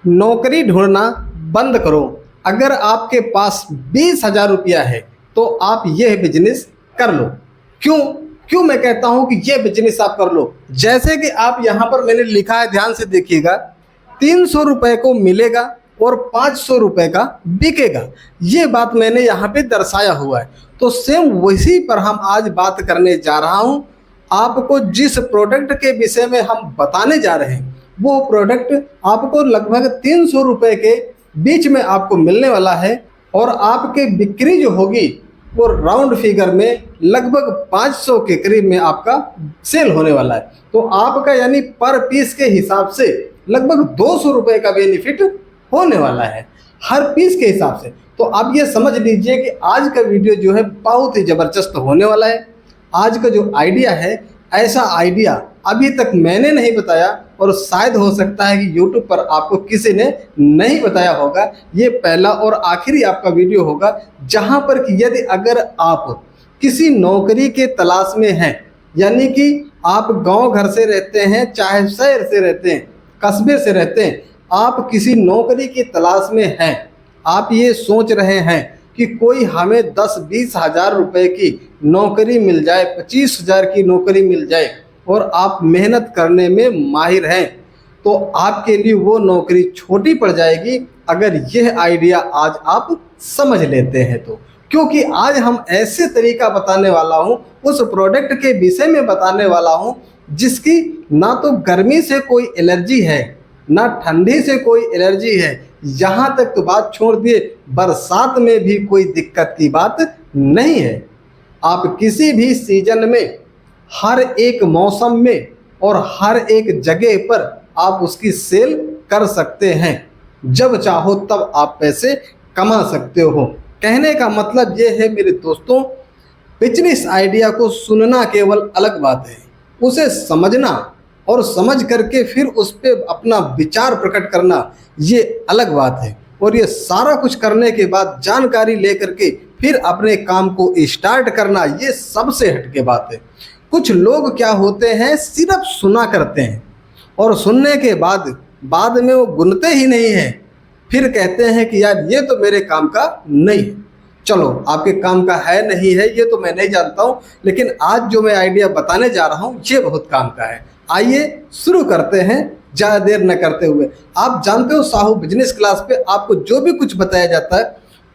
नौकरी ढूंढना बंद करो। अगर आपके पास 20,000 रुपया है तो आप यह बिजनेस कर लो। क्यों क्यों मैं कहता हूं कि यह बिजनेस आप कर लो? जैसे कि आप यहां पर मैंने लिखा है, ध्यान से देखिएगा, 300 रुपए को मिलेगा और 500 रुपए का बिकेगा। ये बात मैंने यहाँ पे दर्शाया हुआ है। तो सेम वैसी पर हम आज बात करने जा रहा हूँ। आपको जिस प्रोडक्ट के विषय में हम बताने जा रहे हैं वो प्रोडक्ट आपको लगभग 300 रुपए के बीच में आपको मिलने वाला है और आपके बिक्री जो होगी वो राउंड फिगर में लगभग 500 के करीब में आपका सेल होने वाला है। तो आपका यानी पर पीस के हिसाब से लगभग 200 रुपए का बेनिफिट होने वाला है हर पीस के हिसाब से। तो आप ये समझ लीजिए कि आज का वीडियो जो है बहुत ही ज़बरदस्त होने वाला है। आज का जो आइडिया है, ऐसा आइडिया अभी तक मैंने नहीं बताया और शायद हो सकता है कि YouTube पर आपको किसी ने नहीं बताया होगा। ये पहला और आखिरी आपका वीडियो होगा जहां पर कि यदि अगर आप किसी नौकरी के तलाश में हैं, यानी कि आप गांव घर से रहते हैं, चाहे शहर से रहते हैं, कस्बे से रहते हैं, आप किसी नौकरी की तलाश में हैं, आप ये सोच रहे हैं कि कोई हमें 10-20 हज़ार रुपये की नौकरी मिल जाए, 25,000 की नौकरी मिल जाए और आप मेहनत करने में माहिर हैं, तो आपके लिए वो नौकरी छोटी पड़ जाएगी अगर यह आइडिया आज आप समझ लेते हैं तो। क्योंकि आज हम ऐसे तरीका बताने वाला हूं, उस प्रोडक्ट के विषय में बताने वाला हूं जिसकी ना तो गर्मी से कोई एलर्जी है, ना ठंडी से कोई एलर्जी है, यहाँ तक तो बात छोड़ दिए बरसात में भी कोई दिक्कत की बात नहीं है। आप किसी भी सीजन में, हर एक मौसम में और हर एक जगह पर आप उसकी सेल कर सकते हैं। जब चाहो तब आप पैसे कमा सकते हो। कहने का मतलब ये है मेरे दोस्तों, बिजनेस आइडिया को सुनना केवल अलग बात है, उसे समझना और समझ करके फिर उस पर अपना विचार प्रकट करना ये अलग बात है। और ये सारा कुछ करने के बाद जानकारी लेकर के फिर अपने काम को स्टार्ट करना ये सबसे हटके बात है। कुछ लोग क्या होते हैं, सिर्फ सुना करते हैं और सुनने के बाद में वो गुनते ही नहीं हैं, फिर कहते हैं कि यार ये तो मेरे काम का नहीं है। चलो, आपके काम का है नहीं है ये तो मैं नहीं जानता हूँ, लेकिन आज जो मैं आइडिया बताने जा रहा हूँ ये बहुत काम का है। आइए शुरू करते हैं ज़्यादा देर न करते हुए। आप जानते हो साहू बिजनेस क्लास पे आपको जो भी कुछ बताया जाता है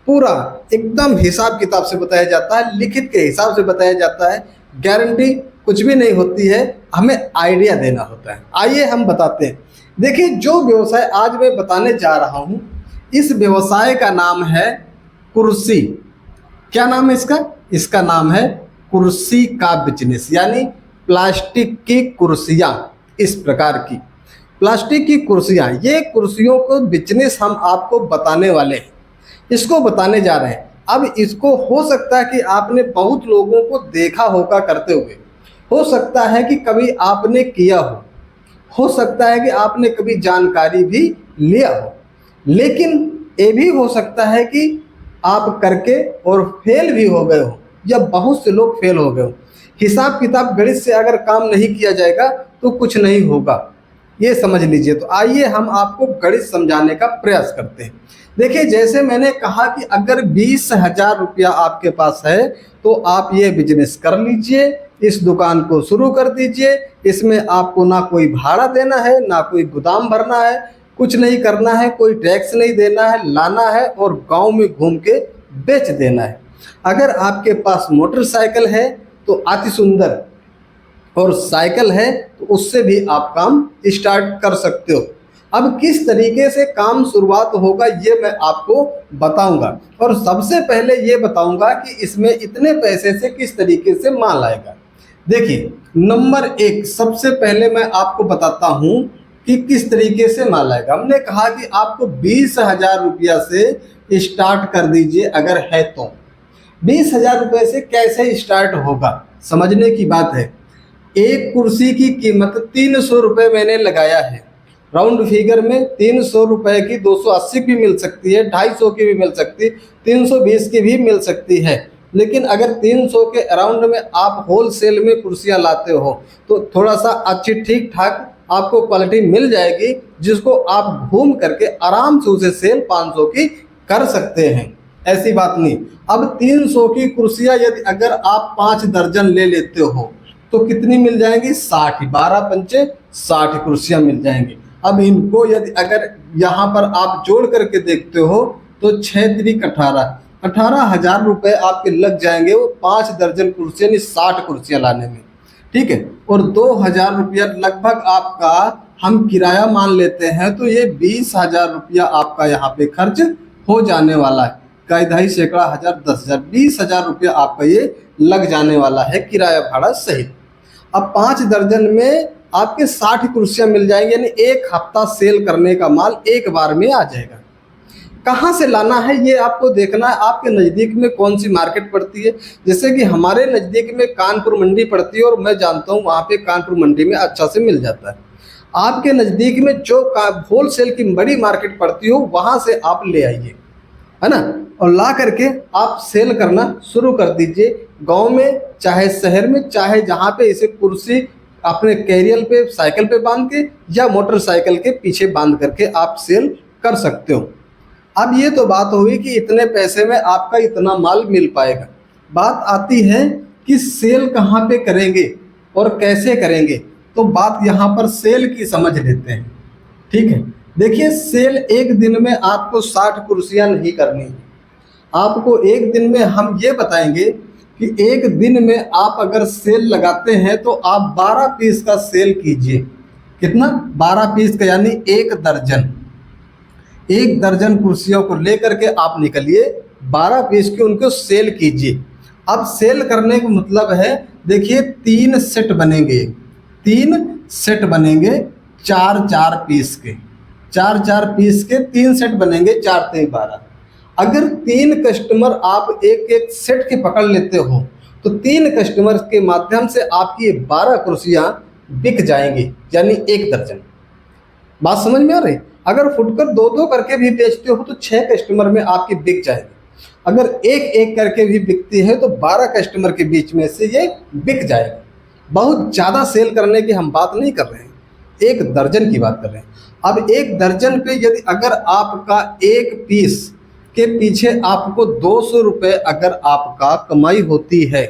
पूरा एकदम हिसाब किताब से बताया जाता है, लिखित के हिसाब से बताया जाता है। गारंटी कुछ भी नहीं होती है, हमें आइडिया देना होता है। आइए हम बताते हैं। देखिए, जो व्यवसाय आज मैं बताने जा रहा हूँ इस व्यवसाय का नाम है कुर्सी। क्या नाम है इसका? इसका नाम है कुर्सी का बिजनेस, यानी प्लास्टिक की कुर्सियाँ। इस प्रकार की प्लास्टिक की कुर्सियाँ, ये कुर्सियों को बिजनेस हम आपको बताने वाले हैं, इसको बताने जा रहे हैं। अब इसको हो सकता है कि आपने बहुत लोगों को देखा होगा करते हुए, हो सकता है कि कभी आपने किया हो सकता है कि आपने कभी जानकारी भी लिया हो, लेकिन ये भी हो सकता है कि आप करके और फेल भी हो गए हो, या बहुत से लोग फेल हो गए हो। हिसाब किताब गणित से अगर काम नहीं किया जाएगा तो कुछ नहीं होगा, ये समझ लीजिए। तो आइए हम आपको गणित समझाने का प्रयास करते हैं। देखिए, जैसे मैंने कहा कि अगर 20,000 रुपया आपके पास है तो आप ये बिजनेस कर लीजिए, इस दुकान को शुरू कर दीजिए। इसमें आपको ना कोई भाड़ा देना है, ना कोई गोदाम भरना है, कुछ नहीं करना है, कोई टैक्स नहीं देना है, लाना है और गांव में घूम के बेच देना है। अगर आपके पास मोटरसाइकिल है तो अति सुंदर, और साइकिल है तो उससे भी आप काम स्टार्ट कर सकते हो। अब किस तरीके से काम शुरुआत होगा ये मैं आपको बताऊंगा, और सबसे पहले ये बताऊंगा कि इसमें इतने पैसे से किस तरीके से माल आएगा। देखिए, नंबर 1 सबसे पहले मैं आपको बताता हूं कि किस तरीके से माल आएगा। हमने कहा कि आपको 20,000 रुपया से स्टार्ट कर दीजिए, अगर है तो 20,000 रुपये से कैसे स्टार्ट होगा समझने की बात है। एक कुर्सी की कीमत 300 रुपये मैंने लगाया है, राउंड फिगर में 300 रुपये की 280 की भी मिल सकती है, 250 की भी मिल सकती है, 320 की भी मिल सकती है। लेकिन अगर 300 के अराउंड में आप होल सेल में कुर्सियाँ लाते हो तो थोड़ा सा अच्छी ठीक ठाक आपको क्वालिटी मिल जाएगी जिसको आप घूम करके आराम से उसे सेल 500 की कर सकते हैं। ऐसी बात नहीं। अब 300 की कुर्सियां यदि अगर आप 5 दर्जन ले लेते हो तो कितनी मिल जाएंगी? 60। 12 पंचे 60 कुर्सियां मिल जाएंगी। अब इनको यदि अगर यहाँ पर आप जोड़ करके देखते हो तो 6 त्रिक 18,000 रुपये आपके लग जाएंगे वो 5 दर्जन कुर्सियां यानी 60 कुर्सियां लाने में। ठीक है, और 2,000 रुपया लगभग आपका हम किराया मान लेते हैं तो ये 20,000 रुपया आपका यहाँ पे खर्च हो जाने वाला है। कई दहाई सैकड़ा हजार 10,000 20,000 रुपया आपका ये लग जाने वाला है किराया भाड़ा सहित। अब 5 दर्जन में आपके 60 कुर्सियां मिल जाएंगी यानी एक हफ्ता सेल करने का माल एक बार में आ जाएगा। कहाँ से लाना है ये आपको देखना है, आपके नज़दीक में कौन सी मार्केट पड़ती है। जैसे कि हमारे नज़दीक में कानपुर मंडी पड़ती है और मैं जानता हूँ वहाँ पे कानपुर मंडी में अच्छा से मिल जाता है। आपके नज़दीक में जो होलसेल की बड़ी मार्केट पड़ती हो वहाँ से आप ले आइए, है ना, और ला करके आप सेल करना शुरू कर दीजिए। गांव में चाहे शहर में चाहे जहाँ पे इसे कुर्सी अपने कैरियर पे साइकिल पे बांध के या मोटरसाइकिल के पीछे बांध करके आप सेल कर सकते हो। अब ये तो बात हुई कि इतने पैसे में आपका इतना माल मिल पाएगा। बात आती है कि सेल कहाँ पे करेंगे और कैसे करेंगे, तो बात यहाँ पर सेल की समझ लेते हैं। ठीक है, देखिए सेल एक दिन में आपको 60 कुर्सियाँ नहीं करनी है। आपको एक दिन में हम ये बताएंगे कि एक दिन में आप अगर सेल लगाते हैं तो आप 12 पीस का सेल कीजिए। कितना? 12 पीस का यानी एक दर्जन कुर्सियों को लेकर के आप निकलिए, 12 पीस के उनको सेल कीजिए। अब सेल करने का मतलब है, देखिए 3 सेट बनेंगे, 3 सेट बनेंगे 4-4 पीस के, 4-4 पीस के 3 सेट बनेंगे, 4 3 12। अगर 3 कस्टमर आप एक सेट के पकड़ लेते हो तो 3 कस्टमर के माध्यम से आपकी 12 कुर्सियाँ बिक जाएंगी यानी 1 दर्जन। बात समझ में आ रही? अगर फुटकर 2-2 करके भी बेचते हो तो 6 कस्टमर में आपकी बिक जाएगी। अगर 1-1 करके भी बिकती है तो 12 कस्टमर के बीच में से ये बिक जाएगी। बहुत ज़्यादा सेल करने की हम बात नहीं कर रहे हैं, 1 दर्जन की बात कर रहे हैं। अब 1 दर्जन पे यदि अगर आपका 1 पीस के पीछे आपको 200 रुपये अगर आपका कमाई होती है,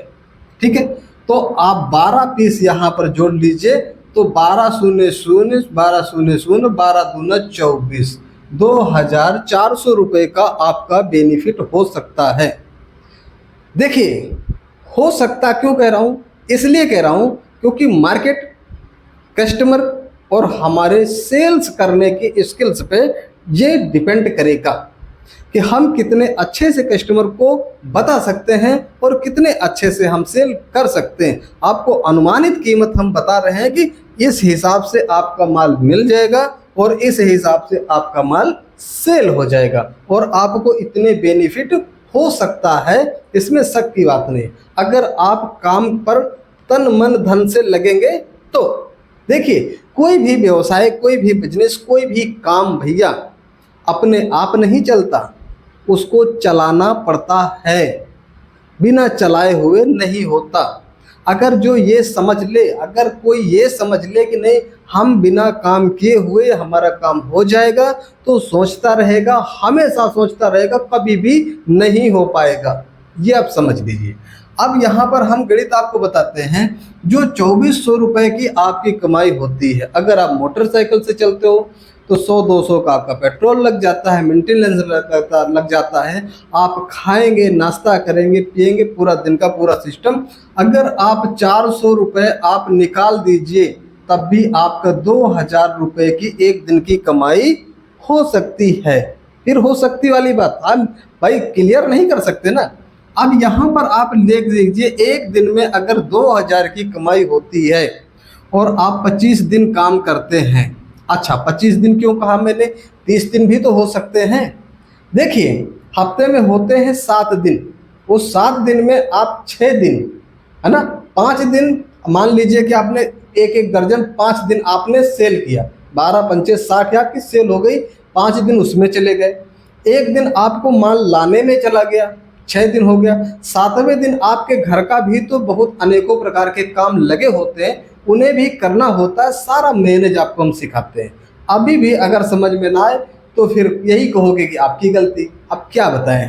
ठीक है, तो आप 12 पीस यहाँ पर जोड़ लीजिए तो 12 शून्य शून्य 12 शून्य शून्य 12 दूना 24, 2,400 रुपये का आपका बेनिफिट हो सकता है। देखिए हो सकता क्यों कह रहा हूँ? इसलिए कह रहा हूँ क्योंकि मार्केट, कस्टमर और हमारे सेल्स करने की स्किल्स पे ये डिपेंड करेगा कि हम कितने अच्छे से कस्टमर को बता सकते हैं और कितने अच्छे से हम सेल कर सकते हैं। आपको अनुमानित कीमत हम बता रहे हैं कि इस हिसाब से आपका माल मिल जाएगा और इस हिसाब से आपका माल सेल हो जाएगा और आपको इतने बेनिफिट हो सकता है, इसमें शक की बात नहीं। अगर आप काम पर तन मन धन से लगेंगे तो देखिए कोई भी व्यवसाय, कोई भी बिजनेस, कोई भी काम भैया अपने आप नहीं चलता, उसको चलाना पड़ता है, बिना चलाए हुए नहीं होता। अगर जो ये समझ ले, अगर कोई ये समझ ले कि नहीं हम बिना काम किए हुए हमारा काम हो जाएगा, तो सोचता रहेगा, हमेशा सोचता रहेगा, कभी भी नहीं हो पाएगा। ये आप समझ लीजिए। अब यहाँ पर हम गणित आपको बताते हैं। जो 2400 रुपये की आपकी कमाई होती है, अगर आप मोटरसाइकिल से चलते हो तो 100-200 का आपका पेट्रोल लग जाता है, मेंटेनेंस लग जाता है, आप खाएंगे, नाश्ता करेंगे, पिएंगे, पूरा दिन का पूरा सिस्टम। अगर आप 400 रुपये आप निकाल दीजिए तब भी आपका 2,000 रुपये की एक दिन की कमाई हो सकती है। फिर हो सकती वाली बात हम भाई क्लियर नहीं कर सकते ना। अब यहाँ पर आप देख लीजिए, एक दिन में अगर 2,000 की कमाई होती है और आप 25 दिन काम करते हैं, अच्छा 25 दिन क्यों कहा मैंने, 30 दिन भी तो हो सकते हैं। देखिए हफ्ते में होते हैं 7 दिन, उस 7 दिन में आप 6 दिन, है ना, 5 दिन मान लीजिए कि आपने एक दर्जन 5 दिन आपने सेल किया, 12 पंचे 60 आपकी सेल हो गई, 5 दिन उसमें चले गए। एक दिन आपको माल लाने में चला गया, 6 दिन हो गया। 7वें दिन आपके घर का भी तो बहुत अनेकों प्रकार के काम लगे होते हैं, उन्हें भी करना होता है, सारा मैनेज आपको हम सिखाते हैं। अभी भी अगर समझ में ना आए तो फिर यही कहोगे कि आपकी गलती, अब क्या बताएं,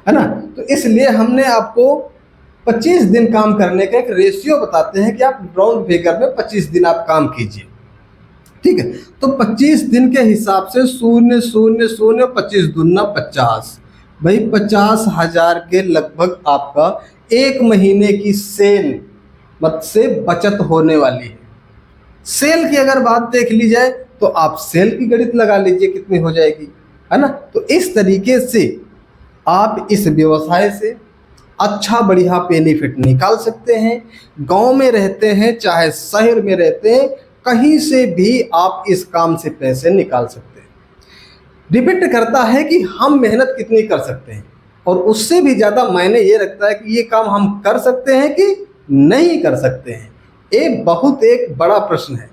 है ना। तो इसलिए हमने आपको 25 दिन काम करने का एक रेशियो बताते हैं कि आप राउंड फिगर में 25 दिन आप काम कीजिए, ठीक है। तो 25 दिन के हिसाब से 0 0 0 25 दूना 50, भाई 50,000 के लगभग आपका एक महीने की सेल मत से बचत होने वाली है। सेल की अगर बात देख ली जाए तो आप सेल की गणित लगा लीजिए कितनी हो जाएगी, है ना। तो इस तरीके से आप इस व्यवसाय से अच्छा बढ़िया बेनिफिट निकाल सकते हैं। गांव में रहते हैं चाहे शहर में रहते हैं, कहीं से भी आप इस काम से पैसे निकाल सकते हैं। डिपेंड करता है कि हम मेहनत कितनी कर सकते हैं, और उससे भी ज़्यादा मायने ये रखता है कि ये काम हम कर सकते हैं कि नहीं कर सकते हैं। ये बहुत एक बड़ा प्रश्न है,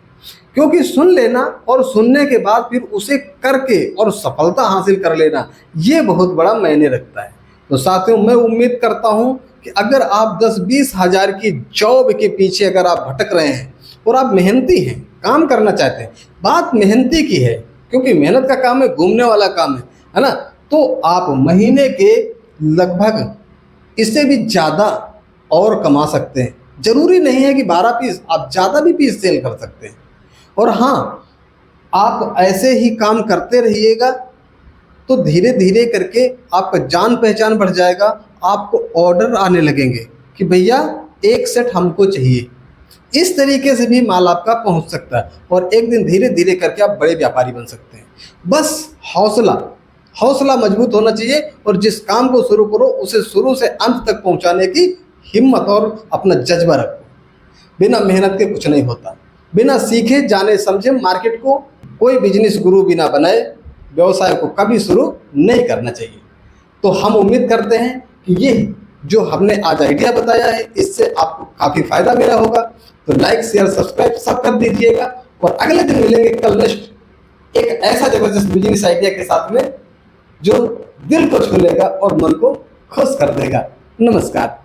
क्योंकि सुन लेना और सुनने के बाद फिर उसे करके और सफलता हासिल कर लेना, ये बहुत बड़ा मायने रखता है। तो साथियों, मैं उम्मीद करता हूं कि अगर आप 10-20 हज़ार की जॉब के पीछे अगर आप भटक रहे हैं और आप मेहनती हैं, काम करना चाहते हैं, बात मेहनती की है क्योंकि मेहनत का काम है, घूमने वाला काम है ना। तो आप महीने के लगभग इससे भी ज़्यादा और कमा सकते हैं। ज़रूरी नहीं है कि 12 पीस, आप ज़्यादा भी पीस सेल कर सकते हैं। और हाँ, आप ऐसे ही काम करते रहिएगा तो धीरे धीरे करके आपका जान पहचान बढ़ जाएगा, आपको ऑर्डर आने लगेंगे कि भैया एक सेट हमको चाहिए। इस तरीके से भी माल आपका पहुंच सकता है और एक दिन धीरे धीरे करके आप बड़े व्यापारी बन सकते हैं। बस हौसला मजबूत होना चाहिए, और जिस काम को शुरू करो उसे शुरू से अंत तक पहुंचाने की हिम्मत और अपना जज्बा रखो। बिना मेहनत के कुछ नहीं होता। बिना सीखे जाने समझे मार्केट को कोई बिजनेस गुरु बिना बनाए व्यवसाय को कभी शुरू नहीं करना चाहिए। तो हम उम्मीद करते हैं कि ये जो हमने आज आइडिया बताया है इससे आपको काफ़ी फायदा मिला होगा। तो लाइक शेयर सब्सक्राइब सब कर दीजिएगा, और अगले दिन मिलेंगे कल नेक्स्ट एक ऐसा जबरदस्त बिजनेस आइडिया के साथ में जो दिल को छू लेगा और मन को खुश कर देगा। नमस्कार।